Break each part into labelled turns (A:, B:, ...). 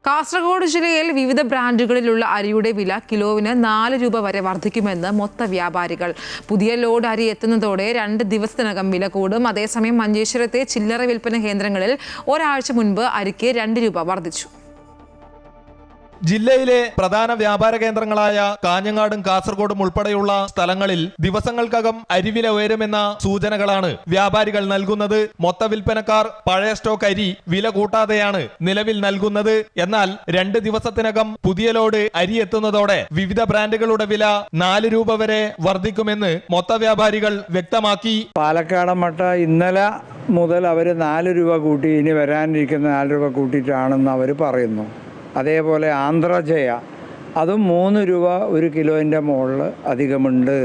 A: കാസർഗോഡ് ജില്ലയിൽ വിവിധ ബ്രാൻഡുകളിലുള്ള അരിയുടെ വില കിലോവിന് 4 രൂപ വരെ വർദ്ധിക്കുമെന്ന് മൊത്ത വ്യാപാരികൾ. പുതിയ ലോഡ് അരി എത്തുന്നതോടെ 2 ദിവസത്തിനകം വില കൂടും. അതേസമയം മഞ്ചേശ്വരത്തെ ചില്ലറ വിൽപ്പന കേന്ദ്രങ്ങളിൽ ഒരാഴ്ച മുൻപ് അരിക്ക് 2 രൂപ വർദ്ധിച്ചു.
B: ജില്ലയിലെ പ്രധാന വ്യാപാര കേന്ദ്രങ്ങളായ കാഞ്ഞങ്ങാടും കാസർഗോഡും ഉൾപ്പെടെയുള്ള സ്ഥലങ്ങളിൽ ദിവസങ്ങൾക്കകം അരിവില ഉയരുമെന്ന സൂചനകളാണ് വ്യാപാരികൾ നൽകുന്നത്. മൊത്ത വിൽപ്പനക്കാർ പഴയ സ്റ്റോക്ക് അരി വില കൂട്ടാതെയാണ് നിലവിൽ നൽകുന്നത്. എന്നാൽ 2 ദിവസത്തിനകം പുതിയ ലോഡ് അരി എത്തുന്നതോടെ വിവിധ ബ്രാൻഡുകളുടെ വില 4 രൂപ വരെ വർദ്ധിക്കുമെന്ന് മൊത്ത വ്യാപാരികൾ വ്യക്തമാക്കി.
C: പാലക്കാട് മട്ട ഇന്നലെ മുതൽ അവർ 4 രൂപ കൂട്ടി, ഇനി വരാനിരിക്കുന്ന 4 രൂപ കൂട്ടിയിട്ടാണെന്ന് അവർ പറയുന്നു. അതേപോലെ ആന്ധ്രജയ അതും 3 രൂപ 1 കിലോൻ്റെ മുകളിൽ അധികമുണ്ട്.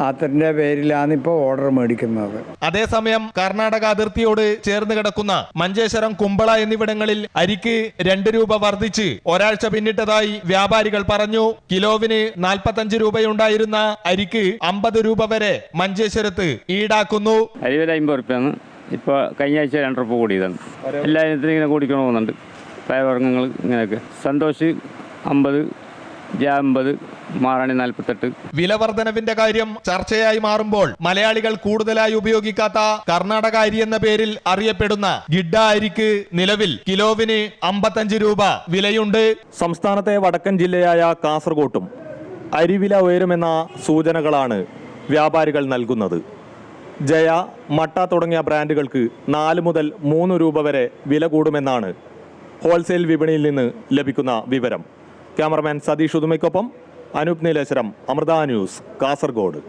C: അതിൻ്റെ പേരിലാണ് ഇപ്പോൾ ഓർഡർ മേടിക്കുന്നത്.
B: അതേസമയം കർണാടക അതിർത്തിയോട് ചേർന്ന് കിടക്കുന്ന മഞ്ചേശ്വരം, കുമ്പള എന്നിവിടങ്ങളിൽ അരിക്ക് 2 രൂപ വർദ്ധിച്ച് ഒരാഴ്ച പിന്നിട്ടതായി വ്യാപാരികൾ പറഞ്ഞു. കിലോവിന് 45 രൂപയുണ്ടായിരുന്ന അരിക്ക് 50 രൂപ വരെ മഞ്ചേശ്വരത്ത് ഈടാക്കുന്നു.
D: അരി വില 50 രൂപയാണ്. ഇപ്പോൾ കഴിഞ്ഞ ആഴ്ച 2 രൂപ കൂടിയതാണ്. എല്ലാ ഇനത്തിനും ഇങ്ങനെ കൂടിക്കണമെന്നുണ്ട്. പയർവർഗ്ഗങ്ങൾ ഇങ്ങനെയൊക്കെ. സന്തോഷ് 50, ജാ 50, മാറാണി 48.
B: വില വർധനവിന്റെ കാര്യം ചർച്ചയായി മാറുമ്പോൾ മലയാളികൾ കൂടുതലായി ഉപയോഗിക്കാത്ത കർണാടക അരി എന്ന പേരിൽ അറിയപ്പെടുന്ന ഗിഡ്ഡ അരിക്ക് നിലവിൽ കിലോവിന് 55 രൂപ വിലയുണ്ട്. സംസ്ഥാനത്തെ വടക്കൻ ജില്ലയായ കാസർഗോട്ടും അരിവില ഉയരുമെന്ന സൂചനകളാണ് വ്യാപാരികൾ നൽകുന്നത്. ജയ, മട്ട തുടങ്ങിയ ബ്രാൻഡുകൾക്ക് 4 മുതൽ 3 രൂപ വരെ വില കൂടുമെന്നാണ് ഹോൾസെയിൽ വിപണിയിൽ നിന്ന് ലഭിക്കുന്ന വിവരം. ക്യാമറമാൻ സതീഷ് ഉദുമയ്ക്കൊപ്പം അനൂപ് നീലേശ്വരം, അമൃത ന്യൂസ്, കാസർഗോഡ്.